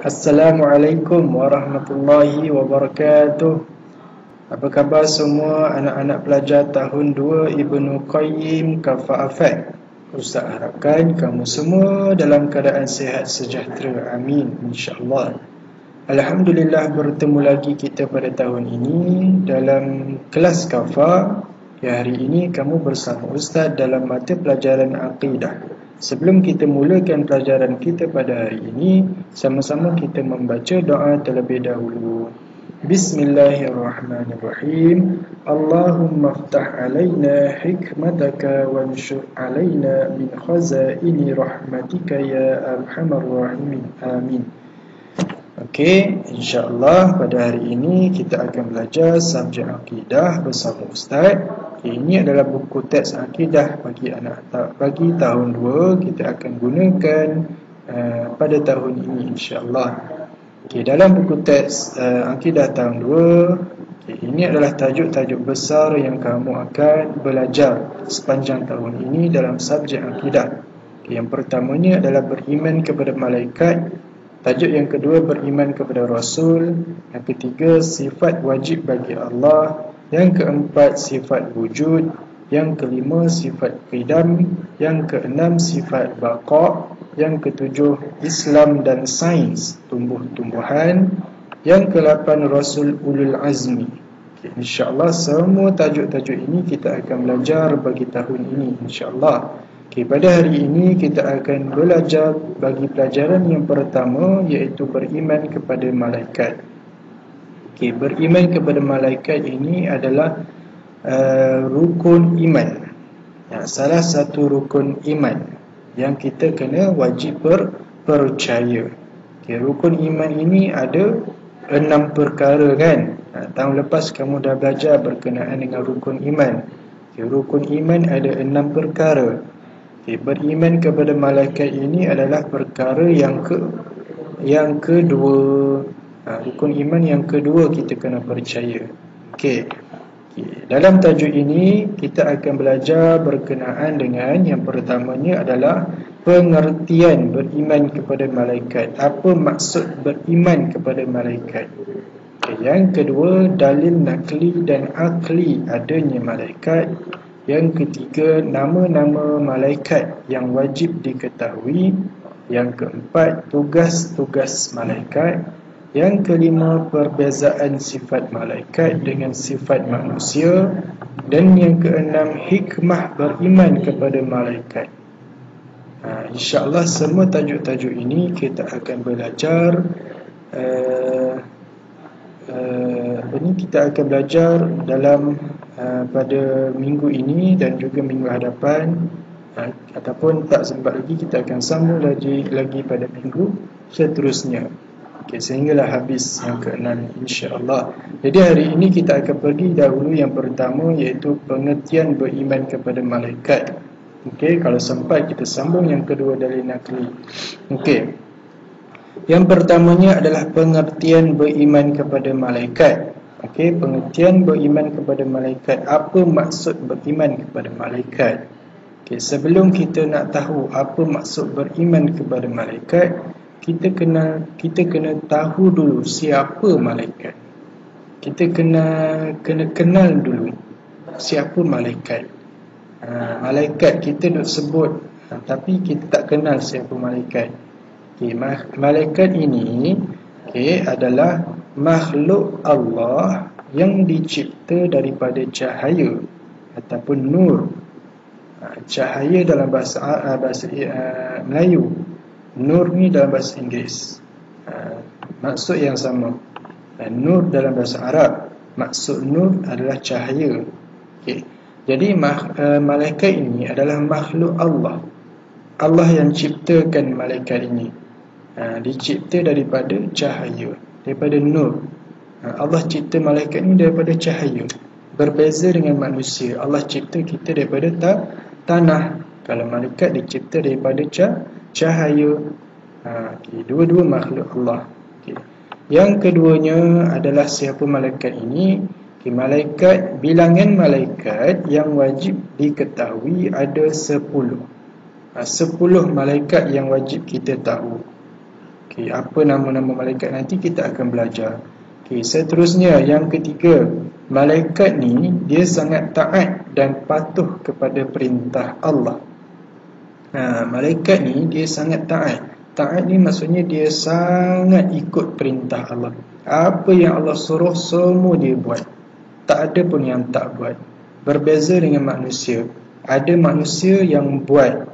Assalamualaikum warahmatullahi wabarakatuh. Apa khabar semua anak-anak pelajar tahun 2 Ibnu Qayyim Kafa'afat? Ustaz harapkan kamu semua dalam keadaan sihat sejahtera. Amin, insyaAllah. Alhamdulillah bertemu lagi kita pada tahun ini dalam kelas Kafa. Hari ini kamu bersama Ustaz dalam mata pelajaran Aqidah. Sebelum kita mulakan pelajaran kita pada hari ini, sama-sama kita membaca doa terlebih dahulu. Bismillahirrahmanirrahim. Allahumma aftah alaina hikmataka wanshur alaina min khazaini rahmatika ya arhamar rahimin. Amin. Okey, insya-Allah pada hari ini kita akan belajar subjek akidah bersama Ustaz. Ini adalah buku teks akidah bagi tahun 2 kita akan gunakan pada tahun ini insya-Allah. Okey, dalam buku teks akidah tahun 2, ini adalah tajuk-tajuk besar yang kamu akan belajar sepanjang tahun ini dalam subjek akidah. Yang pertamanya adalah beriman kepada malaikat. Tajuk yang kedua beriman kepada Rasul. Yang ketiga sifat wajib bagi Allah. Yang keempat sifat wujud. Yang kelima sifat qidam. Yang keenam sifat baqa. Yang ketujuh Islam dan sains, tumbuh-tumbuhan. Yang ke-8 Rasul Ulul Azmi. InsyaAllah semua tajuk-tajuk ini kita akan belajar bagi tahun ini insyaAllah. Pada hari ini kita akan belajar bagi pelajaran yang pertama, iaitu beriman kepada malaikat. Beriman kepada malaikat ini adalah rukun iman. Salah satu rukun iman yang kita kena wajib percaya. Rukun iman ini ada 6 perkara kan. Tahun lepas kamu dah belajar berkenaan dengan rukun iman. Rukun iman ada 6 perkara. Beriman kepada malaikat ini adalah perkara yang kedua. Rukun iman yang kedua kita kena percaya. Dalam tajuk ini kita akan belajar berkenaan dengan yang pertamanya adalah pengertian beriman kepada malaikat. Apa maksud beriman kepada malaikat? Yang kedua, dalil nakli dan akli adanya malaikat. Yang ketiga, nama-nama malaikat yang wajib diketahui. Yang keempat, tugas-tugas malaikat. Yang kelima, perbezaan sifat malaikat dengan sifat manusia. Dan yang keenam, hikmah beriman kepada malaikat. InsyaAllah semua tajuk-tajuk ini kita akan belajar. Kita akan belajar dalam pada minggu ini dan juga minggu hadapan, ataupun tak sempat lagi kita akan sambung lagi pada minggu seterusnya. Sehinggalah habis yang ke-6 insya-Allah. Jadi hari ini kita akan pergi dahulu yang pertama, iaitu pengertian beriman kepada malaikat. Kalau sempat kita sambung yang kedua dari nakli. Yang pertamanya adalah pengertian beriman kepada malaikat. Pengertian beriman kepada malaikat. Apa maksud beriman kepada malaikat? Sebelum kita nak tahu apa maksud beriman kepada malaikat, kita kena tahu dulu siapa malaikat. Kita kena kenal dulu siapa malaikat. Malaikat kita nak sebut, tapi kita tak kenal siapa malaikat. Malaikat ini adalah makhluk Allah yang dicipta daripada cahaya ataupun nur. Cahaya dalam bahasa Melayu, nur ni dalam bahasa Inggeris maksud yang sama. Nur dalam bahasa Arab, maksud nur adalah cahaya. Jadi malaikat ini adalah makhluk Allah. Allah yang ciptakan malaikat ini. Dicipta daripada cahaya, daripada nur. Allah cipta malaikat ini daripada cahaya. Berbeza dengan manusia, Allah cipta kita daripada tanah. Kalau malaikat dicipta daripada cahaya. Dua-dua makhluk Allah. Yang keduanya adalah siapa malaikat ini? Bilangan malaikat yang wajib diketahui ada 10. 10 malaikat yang wajib kita tahu. Okey, apa nama-nama malaikat nanti kita akan belajar. Okey, seterusnya yang ketiga, malaikat ni dia sangat taat dan patuh kepada perintah Allah. Malaikat ni dia sangat taat. Taat ni maksudnya dia sangat ikut perintah Allah. Apa yang Allah suruh semua dia buat. Tak ada pun yang tak buat. Berbeza dengan manusia. Ada manusia yang buat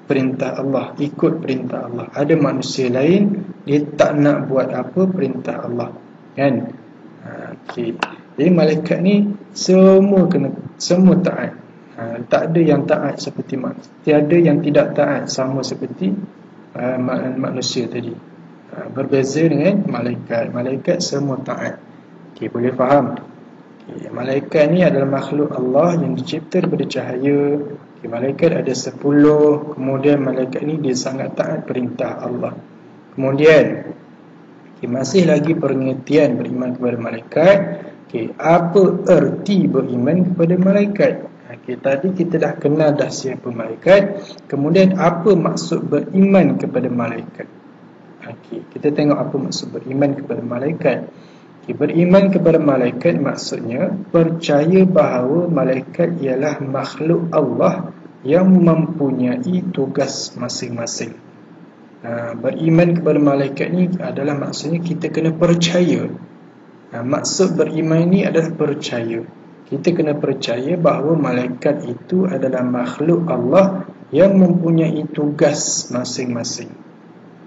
perintah Allah, ikut perintah Allah. Ada manusia lain, dia tak nak buat apa perintah Allah, kan? Okay. Jadi malaikat ni semua taat. Tak ada yang taat seperti manusia, tiada yang tidak taat sama seperti manusia tadi. Berbeza dengan malaikat. Malaikat semua taat. Okay, boleh faham? Okay. Malaikat ni adalah makhluk Allah yang dicipta daripada cahaya. Malaikat ada 10. Kemudian malaikat ni dia sangat taat perintah Allah. Kemudian masih lagi pengertian beriman kepada malaikat. Apa erti beriman kepada malaikat? Tadi kita dah kenal dah siapa malaikat. Kemudian apa maksud beriman kepada malaikat? Kita tengok apa maksud beriman kepada malaikat. Beriman kepada malaikat maksudnya percaya bahawa malaikat ialah makhluk Allah yang mempunyai tugas masing-masing. Beriman kepada malaikat ni adalah maksudnya kita kena percaya. Maksud beriman ni adalah percaya. Kita kena percaya bahawa malaikat itu adalah makhluk Allah yang mempunyai tugas masing-masing.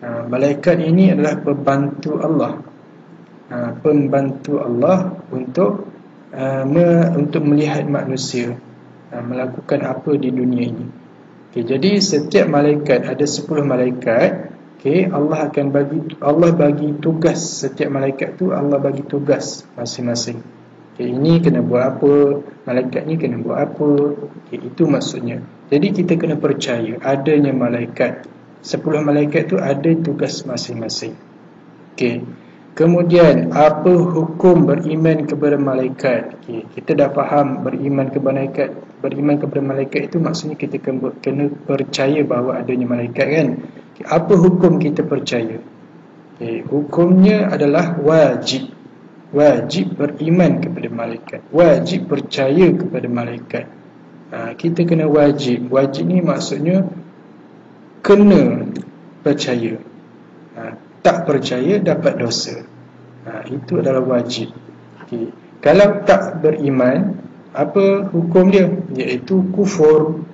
Malaikat ini adalah pembantu Allah. Pembantu Allah untuk melihat manusia melakukan apa di dunia ini. Jadi setiap malaikat, ada 10 malaikat. Allah bagi tugas. Setiap malaikat tu Allah bagi tugas masing-masing. Ini kena buat apa, malaikat ni kena buat apa. Itu maksudnya. Jadi kita kena percaya adanya malaikat. 10 malaikat tu ada tugas masing-masing. Kemudian apa hukum beriman kepada malaikat? Kita dah faham beriman kepada malaikat. Beriman kepada malaikat itu maksudnya kita kena percaya bahawa adanya malaikat, kan? Apa hukum kita percaya? Hukumnya adalah wajib. Wajib beriman kepada malaikat. Wajib percaya kepada malaikat. Kita kena wajib. Wajib ni maksudnya kena percaya. Tak percaya dapat dosa. Itu adalah wajib. Kalau tak beriman, apa hukum dia? Iaitu kufur.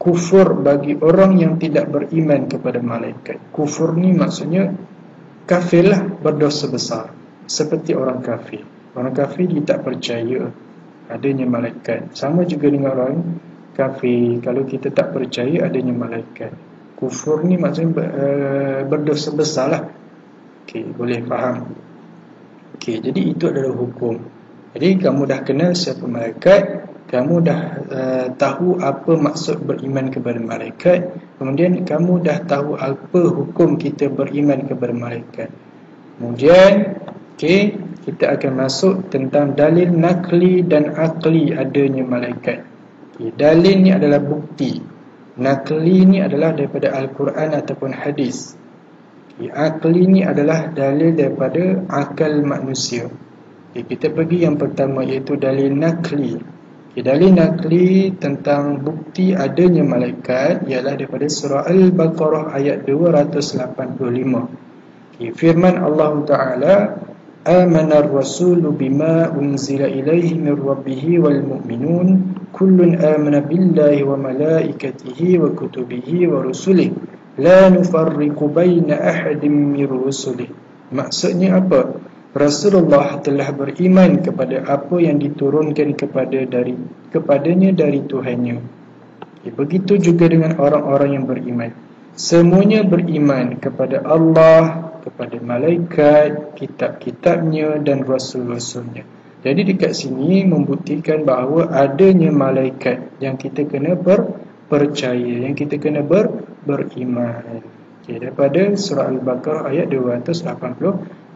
Kufur bagi orang yang tidak beriman kepada malaikat. Kufur ni maksudnya kafirlah, berdosa besar. Seperti orang kafir. Orang kafir dia tak percaya adanya malaikat. Sama juga dengan orang kafir. Kalau kita tak percaya adanya malaikat, kufur ni maksudnya berdosa besar lah. Boleh faham? Jadi itu adalah hukum. Jadi kamu dah kenal siapa malaikat, kamu dah tahu apa maksud beriman kepada malaikat. Kemudian kamu dah tahu apa hukum kita beriman kepada malaikat. Kemudian kita akan masuk tentang dalil nakli dan akli adanya malaikat. Dalil ni adalah bukti. Nakli ni adalah daripada Al-Quran ataupun hadis. Akli ni adalah dalil daripada akal manusia. Kita pergi yang pertama, iaitu dalil nakli. Dalil nakli tentang bukti adanya malaikat ialah daripada surah Al-Baqarah ayat 285. Firman Allah Ta'ala, Amana ar-rasulu bima unzila ilaihi min rabbihi wal mu'minun kullun amana billahi wa malaikatihi wa kutubihi wa rusulihi la nufarriqu baina ahadin min rusulihi. Maksudnya apa? Rasulullah telah beriman kepada apa yang diturunkan kepadanya dari Tuhannya. Begitu juga dengan orang-orang yang beriman. Semuanya beriman kepada Allah, kepada malaikat, kitab-kitabnya dan rasul-rasulnya. Jadi dekat sini membuktikan bahawa adanya malaikat yang kita kena percaya, yang kita kena beriman. Daripada surah Al-Baqarah ayat 285.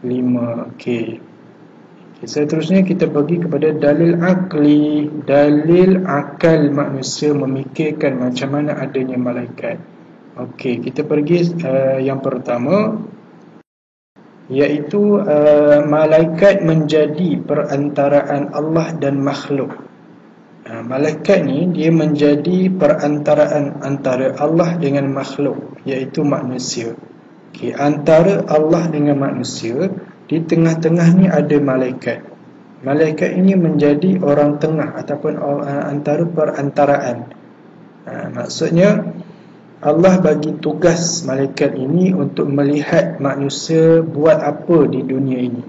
Seterusnya kita pergi kepada dalil akli. Dalil akal manusia memikirkan macam mana adanya malaikat. Kita pergi yang pertama. iaitu malaikat menjadi perantaraan Allah dan makhluk. Malaikat ni dia menjadi perantaraan antara Allah dengan makhluk, iaitu manusia. Okay, antara Allah dengan manusia, di tengah-tengah ni ada malaikat. Malaikat ini menjadi orang tengah ataupun antara perantaraan. Maksudnya Allah bagi tugas malaikat ini untuk melihat manusia buat apa di dunia ini.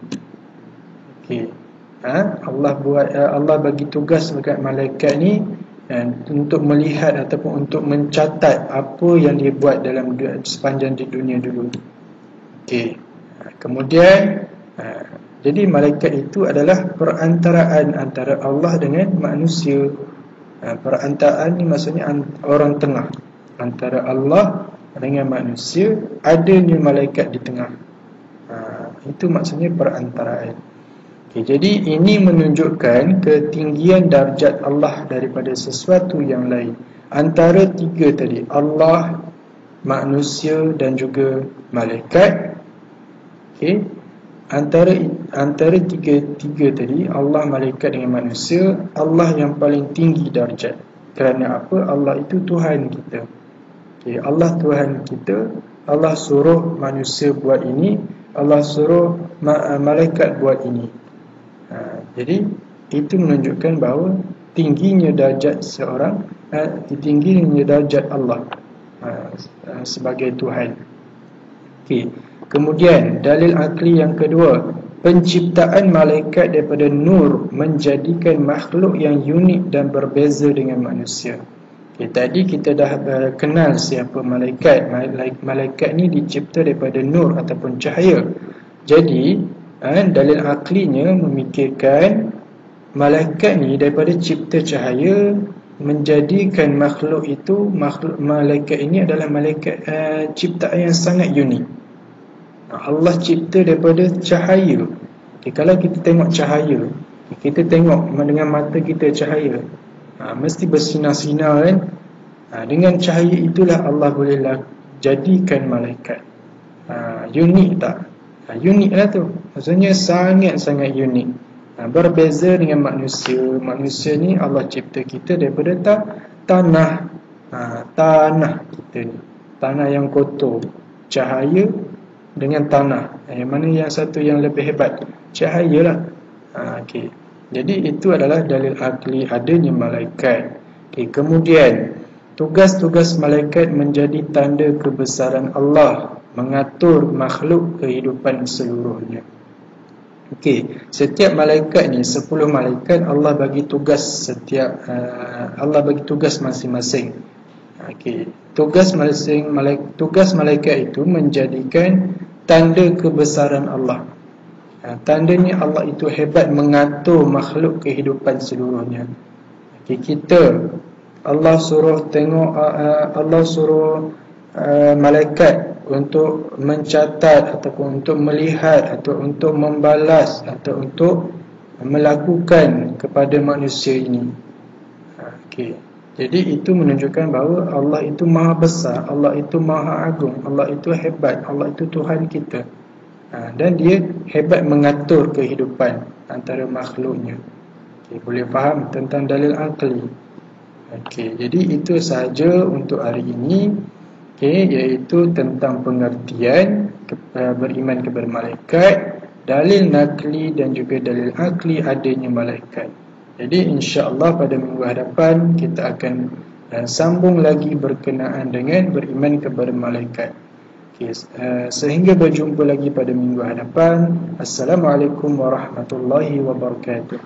Okey. Allah bagi tugas dekat malaikat ni untuk melihat ataupun untuk mencatat apa yang dia buat dalam sepanjang di dunia dulu. Okey. Kemudian jadi malaikat itu adalah perantaraan antara Allah dengan manusia. Perantaraan ni maksudnya orang tengah antara Allah dengan manusia, adanya malaikat di tengah. Itu maksudnya perantaraan. Okay, jadi ini menunjukkan ketinggian darjat Allah daripada sesuatu yang lain. Antara tiga tadi, Allah, manusia dan juga malaikat. Okay, antara tiga tadi, Allah, malaikat dengan manusia, Allah yang paling tinggi darjat. Kerana apa? Allah itu Tuhan kita. Okay, Allah Tuhan kita. Allah suruh manusia buat ini, Allah suruh malaikat buat ini. Jadi itu menunjukkan bahawa tingginya darjat seorang, tingginya darjat Allah sebagai Tuhan. Okay. Kemudian dalil akli yang kedua, penciptaan malaikat daripada nur menjadikan makhluk yang unik dan berbeza dengan manusia. Okay, tadi kita dah kenal siapa malaikat. Malaikat ni dicipta daripada nur ataupun cahaya. Jadi dalil aklinya memikirkan malaikat ni daripada cipta cahaya menjadikan makhluk itu, malaikat ini adalah malaikat ciptaan yang sangat unik. Allah cipta daripada cahaya. Okay, kalau kita tengok cahaya, kita tengok dengan mata kita cahaya, mesti bersinar-sinar kan. Dengan cahaya itulah Allah bolehlah jadikan malaikat. Unik tak? Unik lah tu. Maksudnya sangat-sangat unik. Berbeza dengan manusia. Manusia ni Allah cipta kita daripada tanah. Tanah kita ni, tanah yang kotor. Cahaya dengan tanah. Yang mana yang satu yang lebih hebat? Cahaya lah. Okay. Jadi itu adalah dalil akli adanya malaikat. Okay. Kemudian tugas-tugas malaikat menjadi tanda kebesaran Allah, mengatur makhluk kehidupan seluruhnya. Okey, setiap malaikat ni 10 malaikat Allah bagi tugas Allah bagi tugas masing-masing. Okey, tugas malaikat itu menjadikan tanda kebesaran Allah. Tandanya Allah itu hebat mengatur makhluk kehidupan seluruhnya. Okey, kita Allah suruh tengok, Allah suruh malaikat untuk mencatat ataupun untuk melihat atau untuk membalas atau untuk melakukan kepada manusia ini. Okey. Jadi itu menunjukkan bahawa Allah itu maha besar, Allah itu maha agung, Allah itu hebat, Allah itu Tuhan kita. Dan dia hebat mengatur kehidupan antara makhluknya. Okey, boleh faham tentang dalil akli. Okey, jadi itu sahaja untuk hari ini. Okey, iaitu tentang pengertian beriman kepada malaikat, dalil nakli dan juga dalil akli adanya malaikat. Jadi insya-Allah pada minggu hadapan kita akan sambung lagi berkenaan dengan beriman kepada malaikat. Okey, sehingga berjumpa lagi pada minggu hadapan. Assalamualaikum warahmatullahi wabarakatuh.